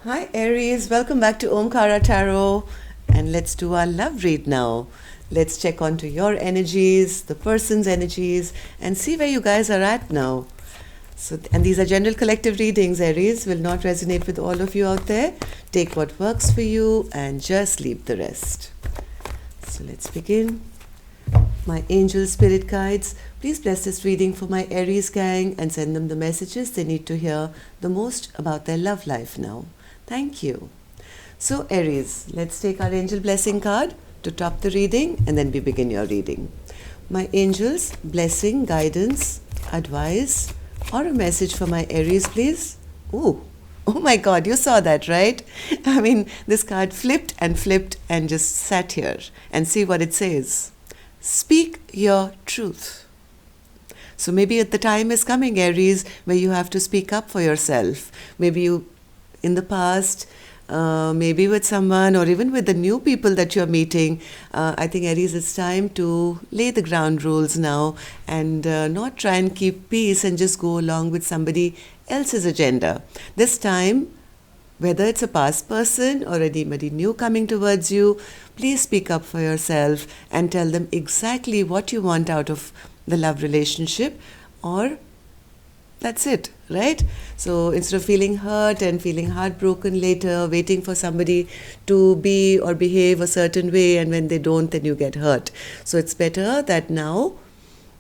Hi Aries, welcome back to Omkara Tarot, and let's do our love read now. Let's check onto your energies, the person's energies, and see where you guys are at now. And these are general collective readings, Aries, will not resonate with all of you out there. Take what works for you and just leave the rest. So let's begin. My angel spirit guides, please bless this reading for my Aries gang and send them the messages they need to hear the most about their love life now. Thank you. So Aries, let's take our angel blessing card to top the reading and then we begin your reading. My angels, blessing, guidance, advice, or a message for my Aries, please. Oh my God, you saw that, right? I mean, this card flipped and just sat here, and see what it says. Speak your truth. So maybe the time is coming, Aries, where you have to speak up for yourself. Maybe you, in the past, maybe with someone or even with the new people that you're meeting, I think, Aries, it's time to lay the ground rules now and not try and keep peace and just go along with somebody else's agenda. This time, whether it's a past person or anybody new coming towards you, please speak up for yourself and tell them exactly what you want out of the love relationship, or that's it, right? So instead of feeling hurt and feeling heartbroken later, waiting for somebody to be or behave a certain way, and when they don't, then you get hurt. So it's better that now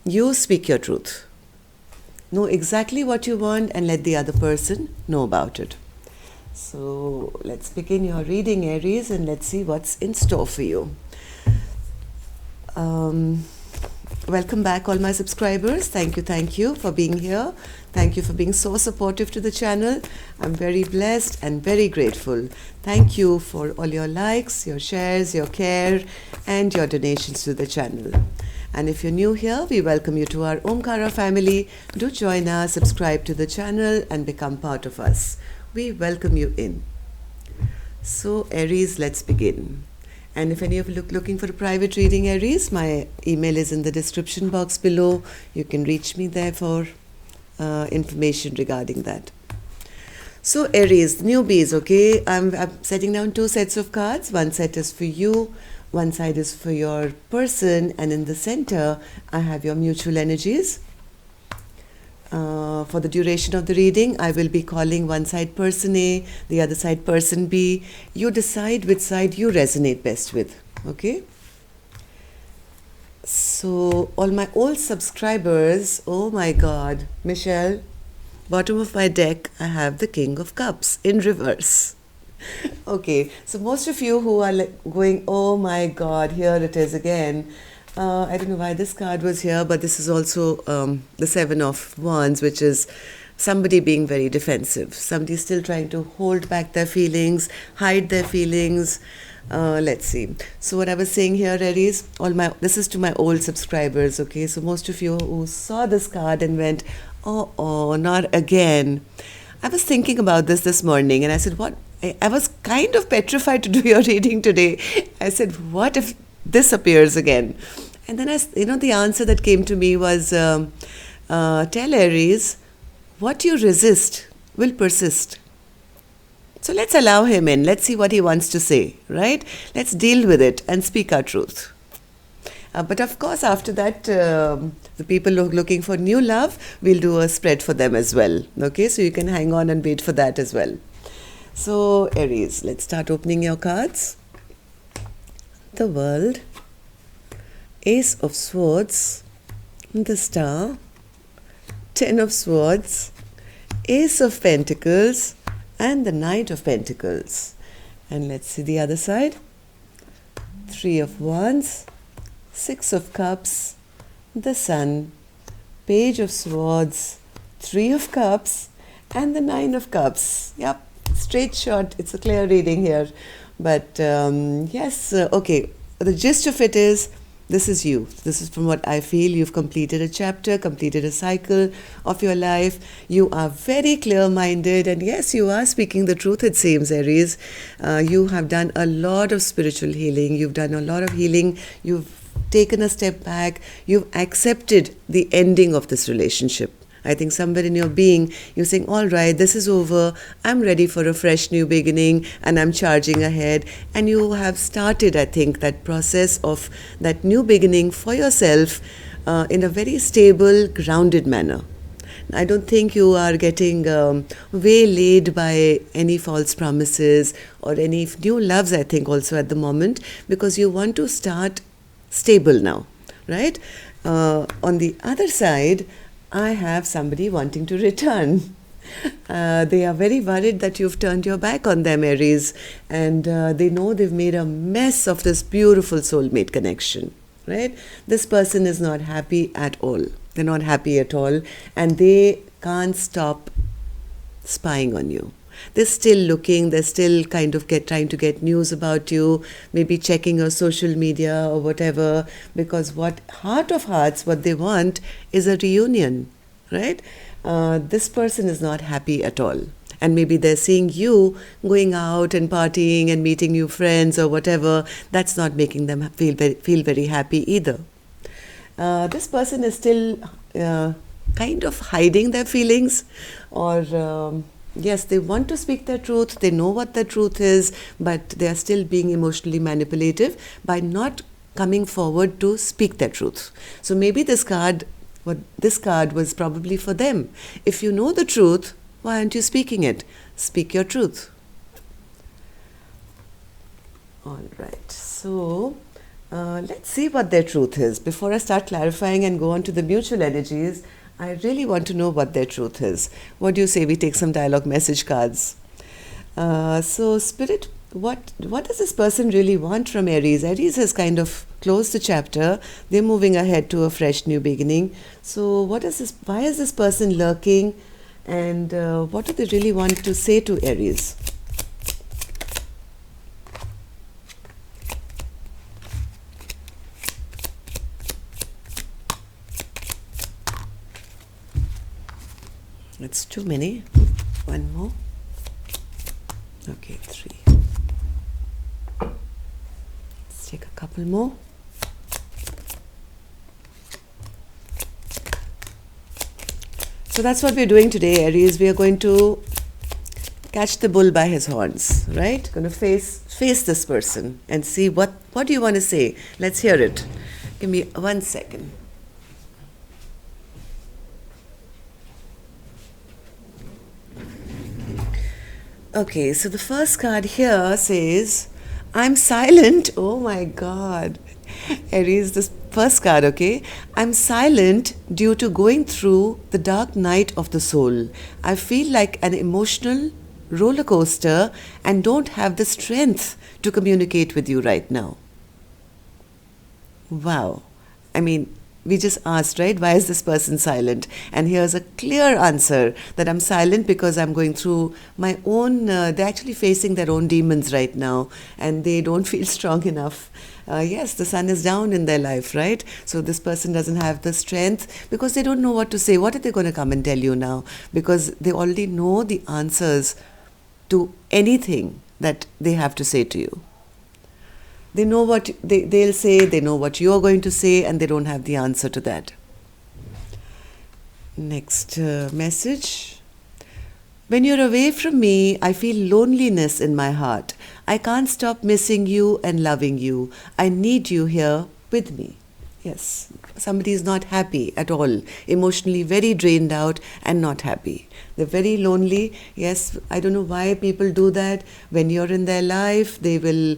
you speak your truth. Know exactly what you want and let the other person know about it. So let's begin your reading, Aries, and let's see what's in store for you. Welcome back, all my subscribers. Thank you for being here. Thank you for being so supportive to the channel. I'm very blessed and very grateful. Thank you for all your likes, your shares, your care, and your donations to the channel. And if you're new here, we welcome you to our Omkara family. Do join us, subscribe to the channel, and become part of us. We welcome you in. So Aries, let's begin. And if any of you looking for a private reading, Aries, my email is in the description box below. You can reach me there for information regarding that. So Aries, newbies, okay? I'm setting down two sets of cards. One set is for you, one side is for your person, and in the center, I have your mutual energies. For the duration of the reading, I will be calling one side person A, the other side person B. You decide which side you resonate best with, okay? So, all my old subscribers, oh my God, Michelle, bottom of my deck, I have the King of Cups in reverse. Okay, so most of you who are going, oh my God, here it is again. I don't know why this card was here, but this is also the Seven of Wands, which is somebody being very defensive. Somebody still trying to hold back their feelings, hide their feelings. Let's see. So what I was saying here, Aries, this is to my old subscribers, okay? So most of you who saw this card and went, oh, not again. I was thinking about this morning, and I said, what? I was kind of petrified to do your reading today. I said, what if this appears again? And then the answer that came to me was, tell Aries, what you resist will persist. So let's allow him in. Let's see what he wants to say, right? Let's deal with it and speak our truth. But of course, after that, the people looking for new love, we'll do a spread for them as well. Okay, so you can hang on and wait for that as well. So Aries, let's start opening your cards. The World, Ace of Swords, the Star, Ten of Swords, Ace of Pentacles, and the Knight of Pentacles. And let's see the other side. Three of Wands, Six of Cups, the Sun, Page of Swords, Three of Cups, and the Nine of Cups. Yep, straight shot. It's a clear reading here. But yes, okay, the gist of it is, this is you. This is from what I feel. You've completed a chapter, completed a cycle of your life. You are very clear-minded, and yes, you are speaking the truth, it seems, Aries. You have done a lot of spiritual healing. You've done a lot of healing. You've taken a step back. You've accepted the ending of this relationship. I think somewhere in your being, you're saying, all right, this is over. I'm ready for a fresh new beginning and I'm charging ahead. And you have started, I think, that process of that new beginning for yourself in a very stable, grounded manner. I don't think you are getting waylaid by any false promises or any new loves, I think, also at the moment, because you want to start stable now, right? On the other side, I have somebody wanting to return. They are very worried that you've turned your back on them, Aries, and they know they've made a mess of this beautiful soulmate connection, right? This person is not happy at all. They're not happy at all, and they can't stop spying on you. They're still looking, they're still kind of trying to get news about you, maybe checking your social media or whatever, because what heart of hearts, what they want is a reunion, right? This person is not happy at all. And maybe they're seeing you going out and partying and meeting new friends or whatever. That's not making them feel very happy either. This person is still kind of hiding their feelings, or yes, they want to speak their truth, they know what the truth is, but they are still being emotionally manipulative by not coming forward to speak their truth. So maybe this card was probably for them. If you know the truth, why aren't you speaking it? Speak your truth. All right, so let's see what their truth is. Before I start clarifying and go on to the mutual energies, I really want to know what their truth is. What do you say we take some dialogue message cards? So Spirit, what does this person really want from Aries? Aries has kind of closed the chapter. They're moving ahead to a fresh new beginning. So what is this? Why is this person lurking? And what do they really want to say to Aries? It's too many. One more. Okay, 3. Let's take a couple more. So that's what we're doing today, Aries. We are going to catch the bull by his horns, right? Going to face this person and see what do you want to say. Let's hear it. Give me 1 second. Okay, so the first card here says, I'm silent. Oh my God. Aries, this first card, okay? I'm silent due to going through the dark night of the soul. I feel like an emotional roller coaster and don't have the strength to communicate with you right now. Wow. I mean, we just asked, right? Why is this person silent? And here's a clear answer that I'm silent because I'm going through my own, they're actually facing their own demons right now and they don't feel strong enough. Yes, the sun is down in their life, right? So this person doesn't have the strength because they don't know what to say. What are they going to come and tell you now? Because they already know the answers to anything that they have to say to you. They know what they'll say, they know what you're going to say, and they don't have the answer to that. Next message. When you're away from me, I feel loneliness in my heart. I can't stop missing you and loving you. I need you here with me. Yes, somebody is not happy at all, emotionally very drained out and not happy. They're very lonely. Yes, I don't know why people do that. When you're in their life, they will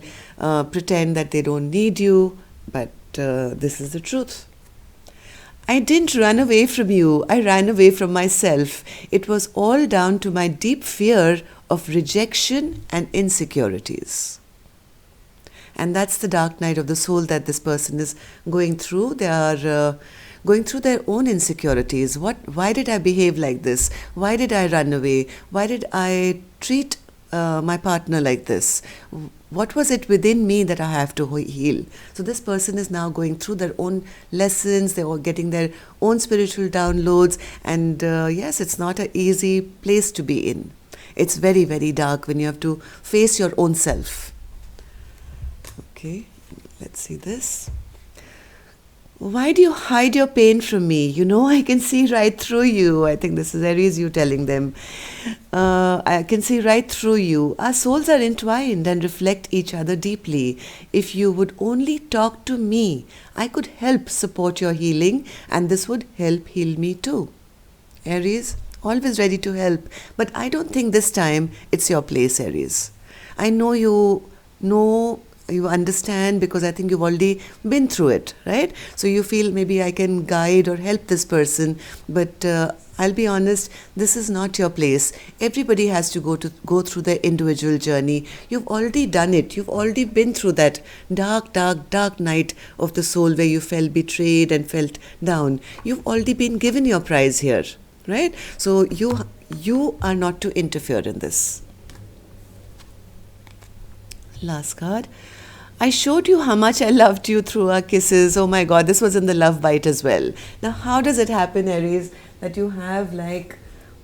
pretend that they don't need you, but this is the truth. I didn't run away from you. I ran away from myself. It was all down to my deep fear of rejection and insecurities. And that's the dark night of the soul that this person is going through. They are going through their own insecurities. Why did I behave like this? Why did I run away? Why did I treat my partner like this? What was it within me that I have to heal? So this person is now going through their own lessons. They're all getting their own spiritual downloads. And yes, it's not an easy place to be in. It's very, very dark when you have to face your own self. Okay, let's see this. Why do you hide your pain from me? You know, I can see right through you. I think this is Aries, you telling them. I can see right through you. Our souls are entwined and reflect each other deeply. If you would only talk to me, I could help support your healing, and this would help heal me too. Aries, always ready to help. But I don't think this time it's your place, Aries. I know you understand because I think you've already been through it, right? So you feel maybe I can guide or help this person, but I'll be honest, this is not your place. Everybody has to go through their individual journey. You've already done it. You've already been through that dark night of the soul where you felt betrayed and felt down. You've already been given your prize here, right? So you are not to interfere in this. Last card. I showed you how much I loved you through our kisses. Oh my God, this was in the love bite as well. Now, how does it happen, Aries, that you have like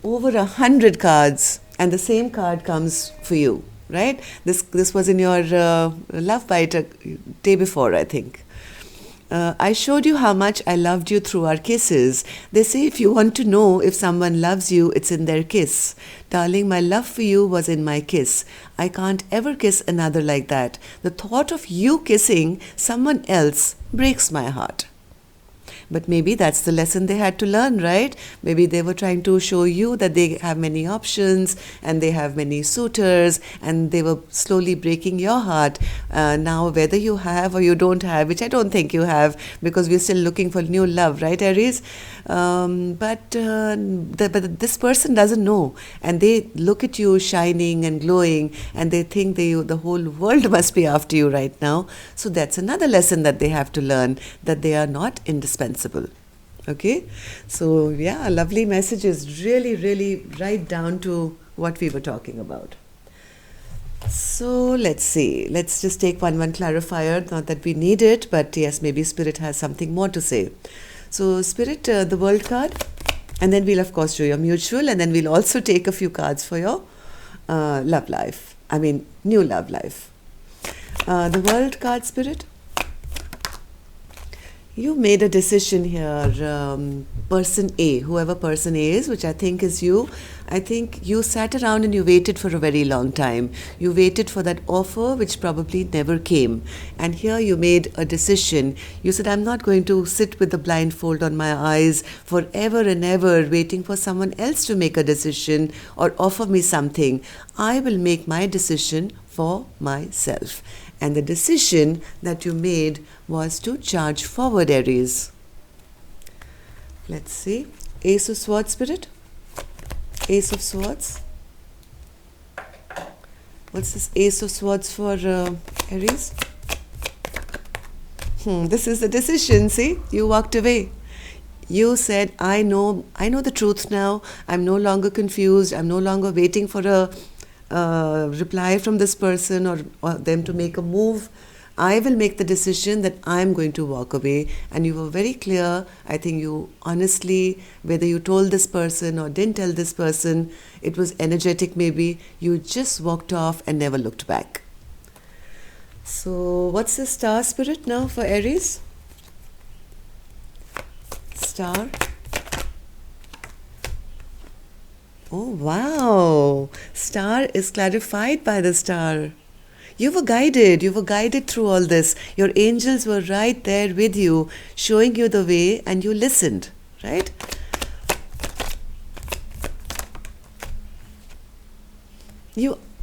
over 100 cards and the same card comes for you, right? This was in your love bite a day before, I think. I showed you how much I loved you through our kisses. They say if you want to know if someone loves you, it's in their kiss. Darling, my love for you was in my kiss. I can't ever kiss another like that. The thought of you kissing someone else breaks my heart. But maybe that's the lesson they had to learn, right? Maybe they were trying to show you that they have many options and they have many suitors, and they were slowly breaking your heart. Now, whether you have or you don't have, which I don't think you have, because we're still looking for new love, right, Aries? But this person doesn't know, and they look at you shining and glowing, and they think the whole world must be after you right now. So that's another lesson that they have to learn, that they are not indispensable. Okay, so yeah, lovely messages, really right down to what we were talking about. So let's see, let's just take one clarifier, not that we need it, but yes, maybe Spirit has something more to say. So Spirit, the World card, and then we'll of course do your mutual, and then we'll also take a few cards for your love life, new love life. The World card, Spirit. You made a decision here, person A, whoever person A is, which I think is you. I think you sat around and you waited for a very long time. You waited for that offer which probably never came. And here you made a decision. You said, I'm not going to sit with the blindfold on my eyes forever and ever waiting for someone else to make a decision or offer me something. I will make my decision for myself. And the decision that you made was to charge forward, Aries. Let's see. Ace of Swords, Spirit. Ace of Swords. What's this Ace of Swords for Aries? This is the decision, see? You walked away. You said, I know the truth now. I'm no longer confused. I'm no longer waiting for a reply from this person or them to make a move. I will make the decision that I'm going to walk away. And you were very clear. I think you honestly, whether you told this person or didn't tell this person, it was energetic maybe, you just walked off and never looked back. So what's the Star, Spirit, now for Aries? Star. Oh, wow. Star is clarified by the Star. You were guided through all this. Your angels were right there with you, showing you the way, and you listened, right?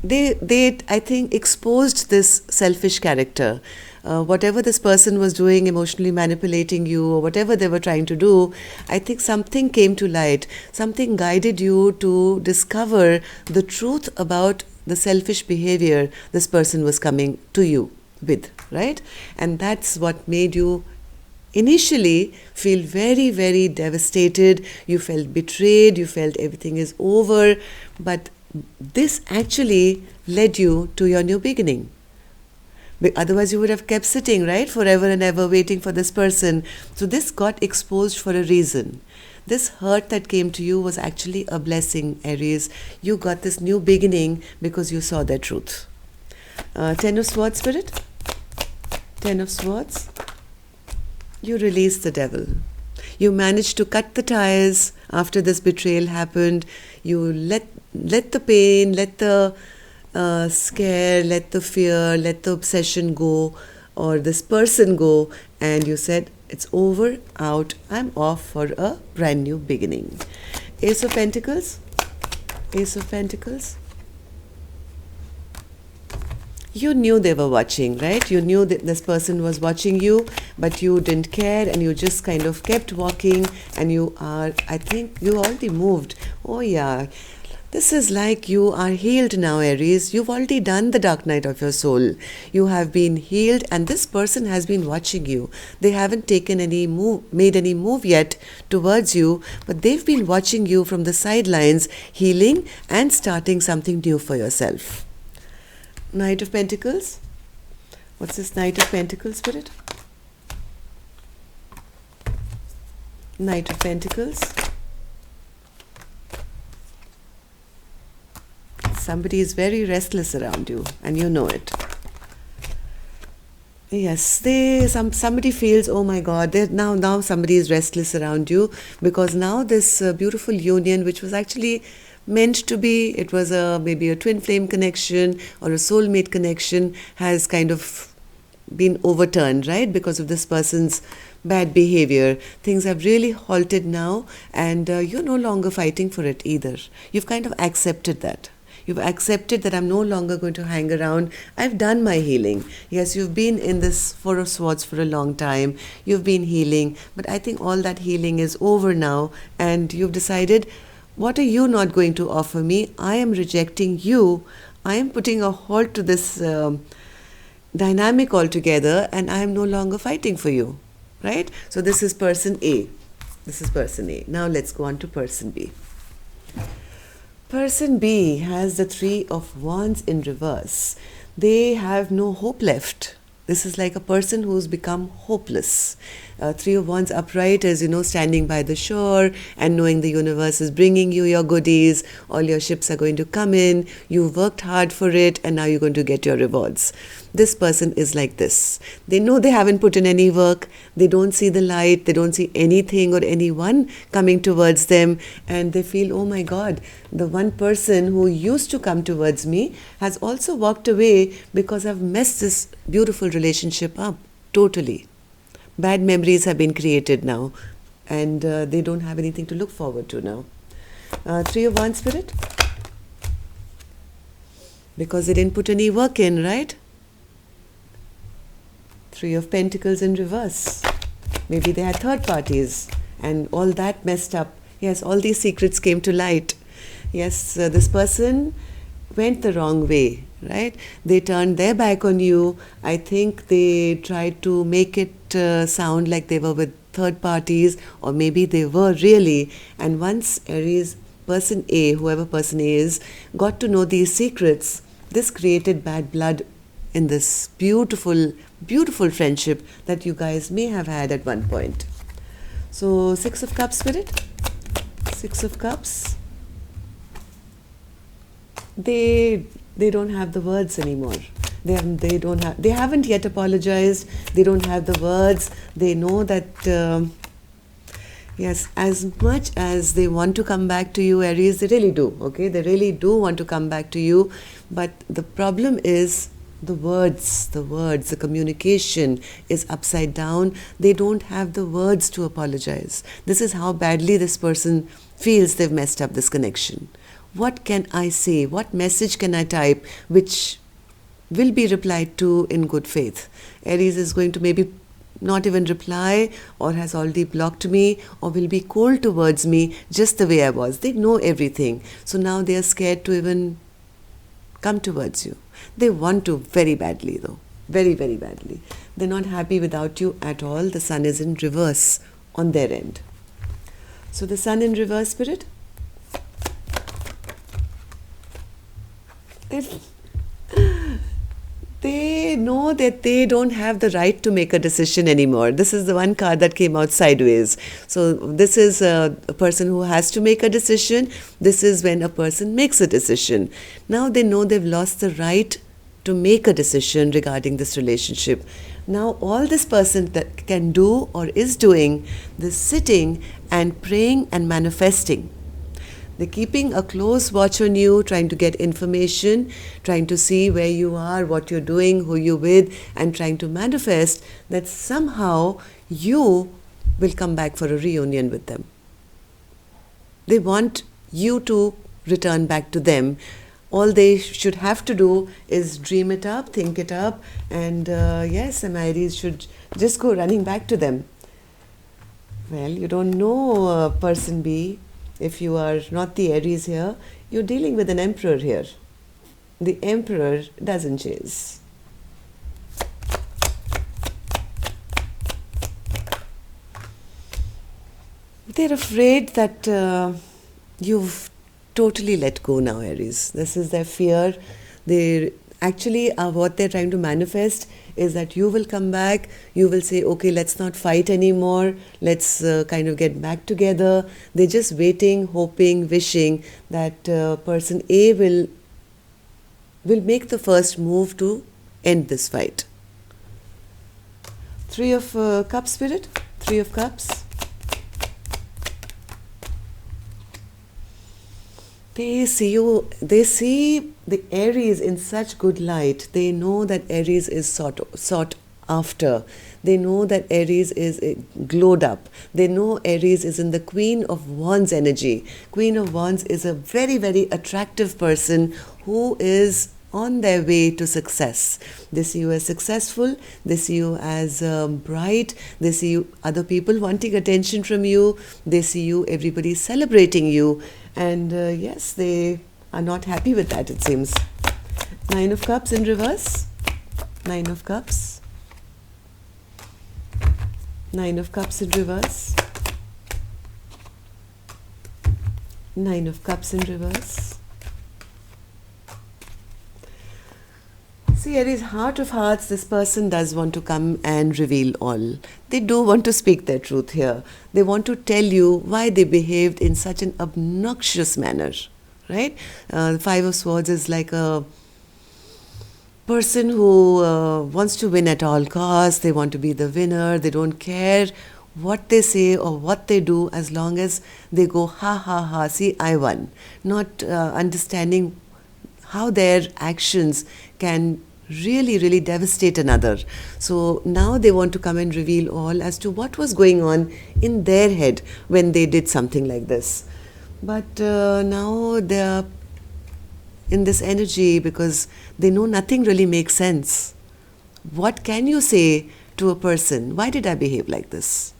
They I think exposed this selfish character. Whatever this person was doing, emotionally manipulating you, or whatever they were trying to do, I think something came to light. Something guided you to discover the truth about the selfish behavior this person was coming to you with, right? And that's what made you initially feel very devastated. You felt betrayed, you felt everything is over, but this actually led you to your new beginning. Otherwise you would have kept sitting, right, forever and ever waiting for this person. So this got exposed for a reason. This hurt that came to you was actually a blessing, Aries. You got this new beginning because you saw their truth. Ten of Swords, Spirit. Ten of Swords. You release the devil. You managed to cut the ties after this betrayal happened. You let the pain, let the scare, let the fear, let the obsession go, or this person go, and you said, it's over, out, I'm off for a brand new beginning. Ace of Pentacles. Ace of Pentacles. You knew they were watching, right? You knew that this person was watching you, but you didn't care and you just kind of kept walking, and you are, I think you already moved. Oh yeah. This is like you are healed now, Aries. You've already done the dark night of your soul. You have been healed, and this person has been watching you. They haven't taken any move, made any move yet towards you, but they've been watching you from the sidelines, healing and starting something new for yourself. Knight of Pentacles. What's this Knight of Pentacles, Spirit? Knight of Pentacles. Somebody is very restless around you, and you know it. Yes, somebody feels, oh my God, now somebody is restless around you, because now this beautiful union, which was actually meant to be, it was maybe a twin flame connection or a soulmate connection, has kind of been overturned, right? Because of this person's bad behavior. Things have really halted now, and you're no longer fighting for it either. You've kind of accepted that. You've accepted that I'm no longer going to hang around. I've done my healing. Yes, you've been in this Four of Swords for a long time. You've been healing, but I think all that healing is over now, and you've decided, what are you not going to offer me? I am rejecting you. I am putting a halt to this dynamic altogether, and I am no longer fighting for you, right? So this is person A. This is person A. Now let's go on to person B. Person B has the Three of Wands in reverse. They have no hope left. This is like a person who's become hopeless. Three of Wands upright is, standing by the shore and knowing the universe is bringing you your goodies. All your ships are going to come in. You've worked hard for it, and now you're going to get your rewards. This person is like this. They know they haven't put in any work. They don't see the light. They don't see anything or anyone coming towards them. And they feel, oh my God, the one person who used to come towards me has also walked away because I've messed this beautiful relationship up totally. Bad memories have been created now, and they don't have anything to look forward to now. Three of Wands, Spirit? Because they didn't put any work in, right? Three of Pentacles in reverse. Maybe they had third parties and all that messed up. Yes, all these secrets came to light. Yes, this person went the wrong way, right? They turned their back on you. I think they tried to make it sound like they were with third parties, or maybe they were really. And once Aries, person A, whoever person A is, got to know these secrets, this created bad blood in this beautiful, beautiful friendship that you guys may have had at one point. So, Six of Cups, Spirit? Six of Cups. They don't have the words anymore. They haven't yet apologized. They don't have the words. They know that yes, as much as they want to come back to you, Aries, they really do. Okay, they really do want to come back to you. But the problem is the words, the communication is upside down. They don't have the words to apologize. This is how badly this person feels they've messed up this connection. What can I say? What message can I type which will be replied to in good faith? Aries is going to maybe not even reply, or has already blocked me, or will be cold towards me just the way I was. They know everything. So now they are scared to even come towards you. They want to very badly though. Very, very badly. They're not happy without you at all. The Sun is in reverse on their end. So the Sun in reverse, Spirit? They know that they don't have the right to make a decision anymore. This is the one card that came out sideways. So this is a person who has to make a decision. This is when a person makes a decision. Now they know they've lost the right to make a decision regarding this relationship. Now all this person that can do or is doing, this sitting and praying and manifesting. They're keeping a close watch on you, trying to get information, trying to see where you are, what you're doing, who you're with, and trying to manifest that somehow you will come back for a reunion with them. They want you to return back to them. All they should have to do is dream it up, think it up, and yes, some Aries should just go running back to them. Well, you don't know person B. If you are not the Aries here, you're dealing with an emperor here. The emperor doesn't chase. They're afraid that you've totally let go now, Aries. This is their fear. They actually what they're trying to manifest is that you will come back, you will say, okay, let's not fight anymore, let's kind of get back together. They're just waiting, hoping, wishing that person A will make the first move to end this fight. Three of Cups, Spirit. Three of Cups. They see the Aries in such good light. They know that Aries is sought after. They know that Aries is glowed up. They know Aries is in the Queen of Wands energy. Queen of Wands is a very, very attractive person who is on their way to success. They see you as successful, they see you as bright, they see you, other people wanting attention from you, they see you, everybody celebrating you, and yes, they are not happy with that, it seems. Nine of Cups in reverse. Nine of Cups. Nine of Cups in reverse. Nine of Cups in reverse. See, Aries, heart of hearts, this person does want to come and reveal all. They do want to speak their truth here. They want to tell you why they behaved in such an obnoxious manner, right? The Five of Swords is like a person who wants to win at all costs. They want to be the winner. They don't care what they say or what they do as long as they go, ha, ha, ha, see, I won. Not understanding how their actions can really, really devastate another. So now they want to come and reveal all as to what was going on in their head when they did something like this. But now they're in this energy because they know nothing really makes sense. What can you say to a person? Why did I behave like this?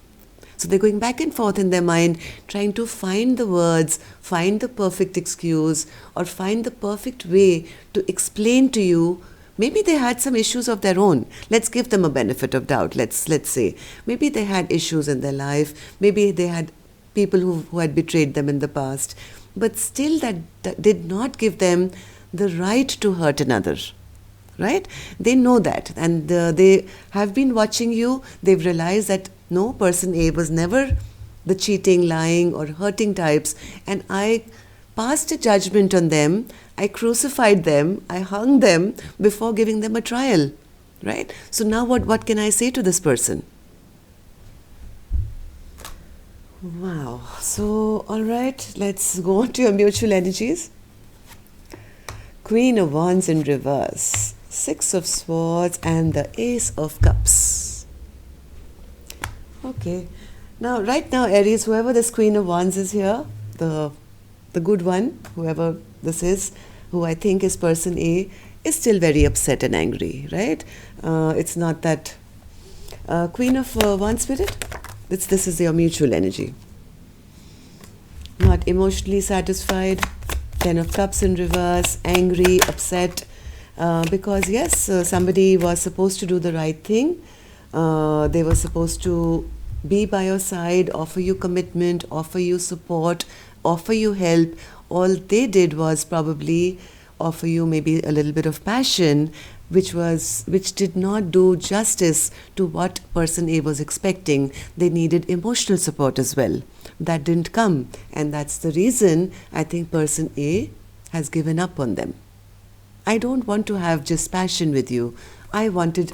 So they're going back and forth in their mind, trying to find the words, find the perfect excuse, or find the perfect way to explain to you. Maybe they had some issues of their own. Let's give them a benefit of doubt. Let's say maybe they had issues in their life. Maybe they had people who had betrayed them in the past. But still that did not give them the right to hurt another. Right? They know that, and they have been watching you. They've realized that no, person A was never the cheating, lying, or hurting types, and I passed a judgment on them. I crucified them, I hung them before giving them a trial, right? So now what can I say to this person? Wow. So, all right, let's go on to your mutual energies. Queen of Wands in reverse, Six of Swords, and the Ace of Cups. Okay. Now, right now, Aries, whoever this Queen of Wands is here, the good one, whoever this is, who I think is person A, is still very upset and angry, right? It's not that Queen of Wands, Spirit. This is your mutual energy. Not emotionally satisfied. Ten of Cups in reverse, angry, upset, because yes, somebody was supposed to do the right thing. They were supposed to be by your side, offer you commitment, offer you support, offer you help. All they did was probably offer you maybe a little bit of passion, which did not do justice to what person A was expecting. They needed emotional support as well. That didn't come, and that's the reason I think person A has given up on them. I don't want to have just passion with you. I wanted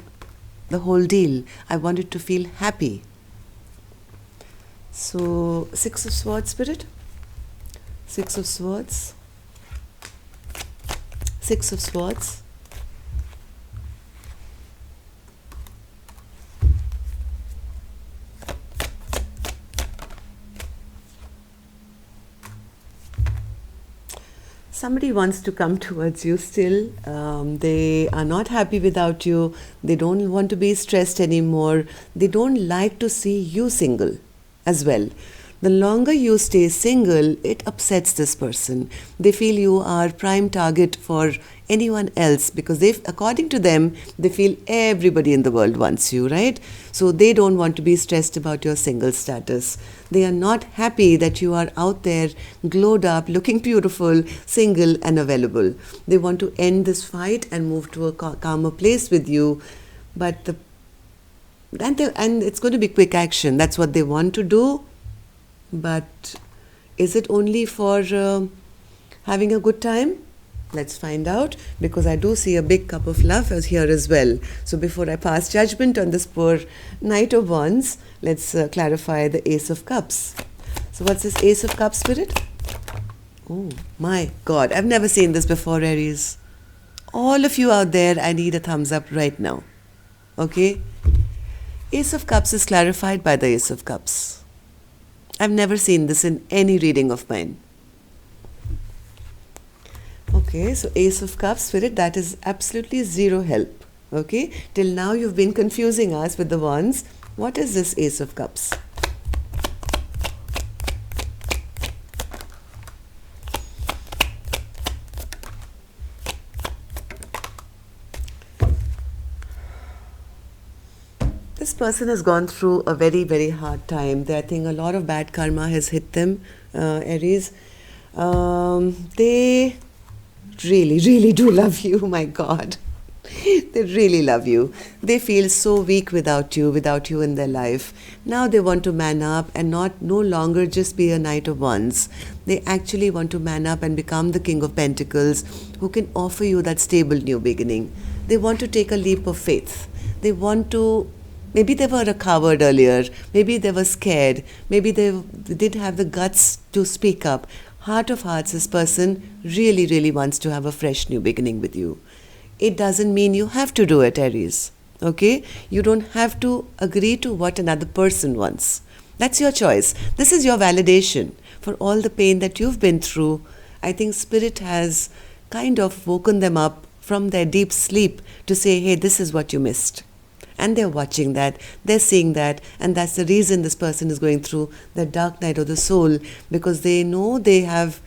the whole deal. I want it to feel happy. So, Six of Swords, Spirit. Six of Swords. Six of Swords. Somebody wants to come towards you still. They are not happy without you. They don't want to be stressed anymore. They don't like to see you single as well. The longer you stay single, it upsets this person. They feel you are prime target for anyone else because according to them, they feel everybody in the world wants you, right? So they don't want to be stressed about your single status. They are not happy that you are out there, glowed up, looking beautiful, single and available. They want to end this fight and move to a calmer place with you. But and it's going to be quick action. That's what they want to do. But is it only for having a good time? Let's find out, because I do see a big cup of love here as well. So before I pass judgment on this poor Knight of Wands, let's clarify the Ace of Cups. So what's this Ace of Cups, Spirit? Oh my God, I've never seen this before, Aries. All of you out there, I need a thumbs up right now. Okay? Ace of Cups is clarified by the Ace of Cups. I've never seen this in any reading of mine. Okay, so Ace of Cups, Spirit, that is absolutely zero help. Okay, till now you've been confusing us with the Wands. What is this Ace of Cups? This person has gone through a very, very hard time. I think a lot of bad karma has hit them, Aries. They really, really do love you, my God. They really love you. They feel so weak without you in their life. Now they want to man up and no longer just be a Knight of Wands. They actually want to man up and become the King of Pentacles, who can offer you that stable new beginning. They want to take a leap of faith. They want to, maybe they were a coward earlier, maybe they were scared, maybe they didn't have the guts to speak up. Heart of hearts, this person really, really wants to have a fresh new beginning with you. It doesn't mean you have to do it, Aries. Okay? You don't have to agree to what another person wants. That's your choice. This is your validation for all the pain that you've been through. I think Spirit has kind of woken them up from their deep sleep to say, hey, this is what you missed. And they're watching that, they're seeing that, and that's the reason this person is going through the dark night of the soul, because they know they have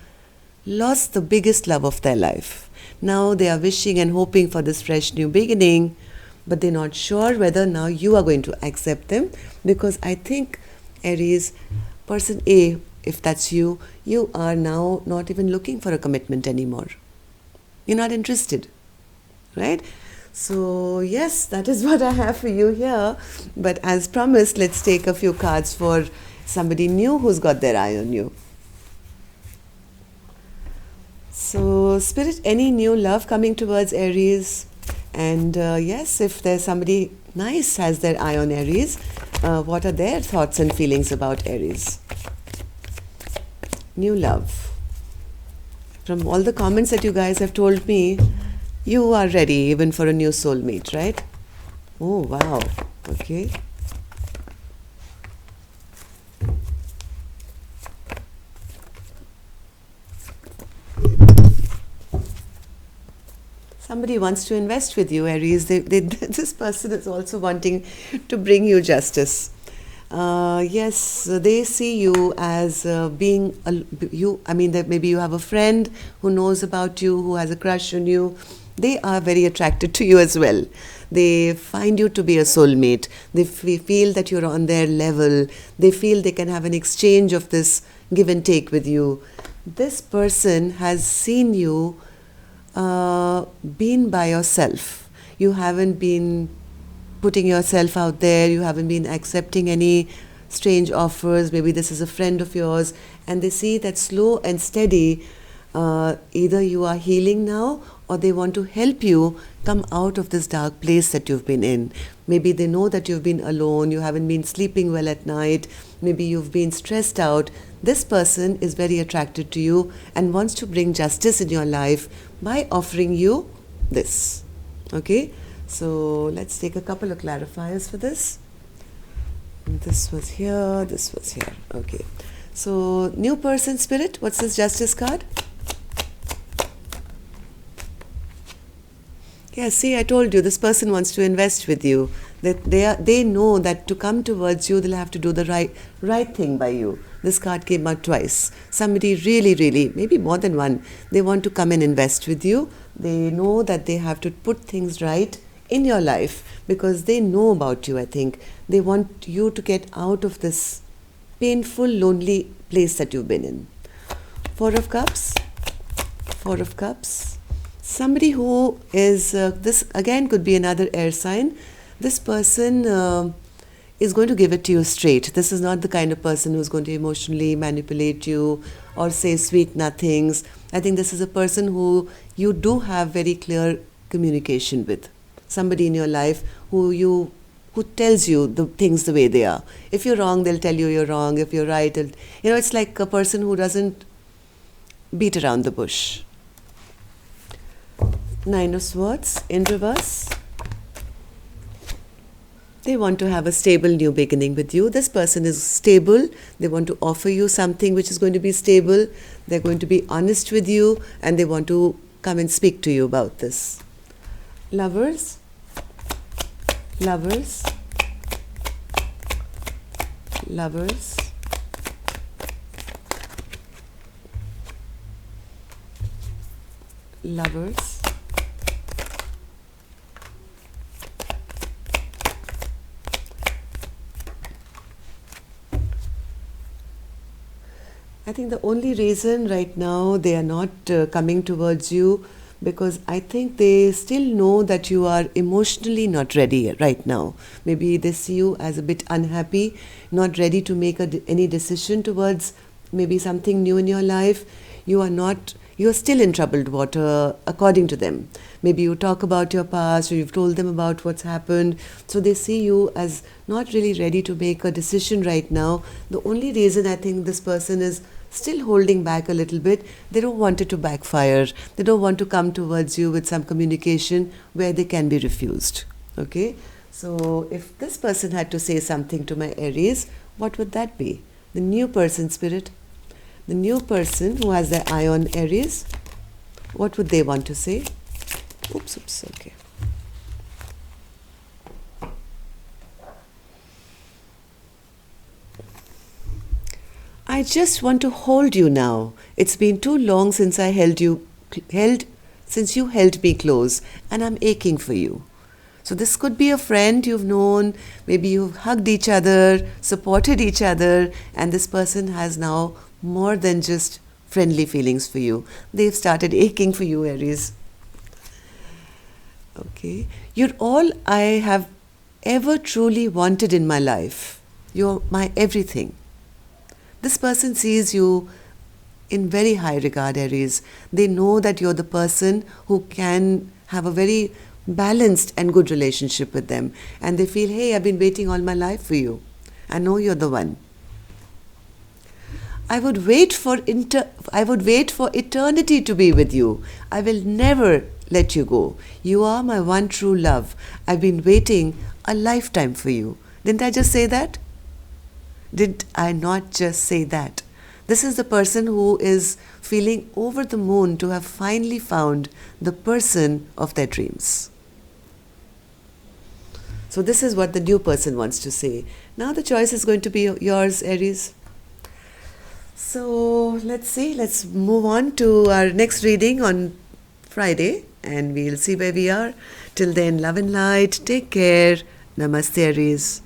lost the biggest love of their life. Now they are wishing and hoping for this fresh new beginning, but they're not sure whether now you are going to accept them, because I think, Aries, person A, if that's you, you are now not even looking for a commitment anymore. You're not interested, right? So yes, that is what I have for you here. But as promised, let's take a few cards for somebody new who's got their eye on you. So Spirit, any new love coming towards Aries? And yes, if there's somebody nice has their eye on Aries, what are their thoughts and feelings about Aries? New love. From all the comments that you guys have told me, you are ready even for a new soulmate, right? Oh, wow. Okay. Somebody wants to invest with you, Aries. This person is also wanting to bring you justice. Yes, they see you as being that maybe you have a friend who knows about you, who has a crush on you. They are very attracted to you as well. They find you to be a soulmate. They feel that you're on their level. They feel they can have an exchange of this give and take with you. This person has seen you been by yourself. You haven't been putting yourself out there. You haven't been accepting any strange offers. Maybe this is a friend of yours, and they see that slow and steady, either you are healing now or they want to help you come out of this dark place that you've been in. Maybe they know that you've been alone, you haven't been sleeping well at night, maybe you've been stressed out. This person is very attracted to you and wants to bring justice in your life by offering you this. Okay, so let's take a couple of clarifiers for this. This was here, this was here. Okay, so new person spirit, what's this justice card? Yeah, see, I told you, this person wants to invest with you. That they know that to come towards you, they'll have to do the right thing by you. This card came out twice. Somebody really, maybe more than one, they want to come and invest with you. They know that they have to put things right in your life because they know about you, I think. They want you to get out of this painful, lonely place that you've been in. Four of Cups. Four of Cups. Somebody who is, this again could be another air sign. This person is going to give it to you straight. This is not the kind of person who's going to emotionally manipulate you or say sweet nothings. I think this is a person who you do have very clear communication with. Somebody in your life who tells you the things the way they are. If you're wrong, they'll tell you you're wrong. If you're right, it's like a person who doesn't beat around the bush. Nine of Swords in reverse. They want to have a stable new beginning with you. This person is stable. They want to offer you something which is going to be stable. They're going to be honest with you and they want to come and speak to you about this. Lovers. Lovers. Lovers. Lovers. I think the only reason right now they are not coming towards you because I think they still know that you are emotionally not ready right now. Maybe they see you as a bit unhappy, not ready to make any decision towards maybe something new in your life. You are still in troubled water according to them. Maybe you talk about your past or you've told them about what's happened. So they see you as not really ready to make a decision right now. The only reason I think this person is still holding back a little bit, they don't want it to backfire. They don't want to come towards you with some communication where they can be refused. Okay? So if this person had to say something to my Aries, what would that be? The new person spirit. The new person who has their eye on Aries, what would they want to say? Oops, okay. I just want to hold you now. It's been too long since since you held me close, and I'm aching for you. So this could be a friend you've known, maybe you've hugged each other, supported each other, and this person has now more than just friendly feelings for you. They've started aching for you, Aries. Okay. You're all I have ever truly wanted in my life. You're my everything. This person sees you in very high regard, Aries. They know that you're the person who can have a very balanced and good relationship with them. And they feel, hey, I've been waiting all my life for you. I know you're the one. I would wait for eternity to be with you. I will never let you go. You are my one true love. I've been waiting a lifetime for you. Didn't I just say that? Did I not just say that? This is the person who is feeling over the moon to have finally found the person of their dreams. So this is what the new person wants to say. Now the choice is going to be yours, Aries. So let's see. Let's move on to our next reading on Friday and we'll see where we are. Till then, love and light. Take care. Namaste, Aries.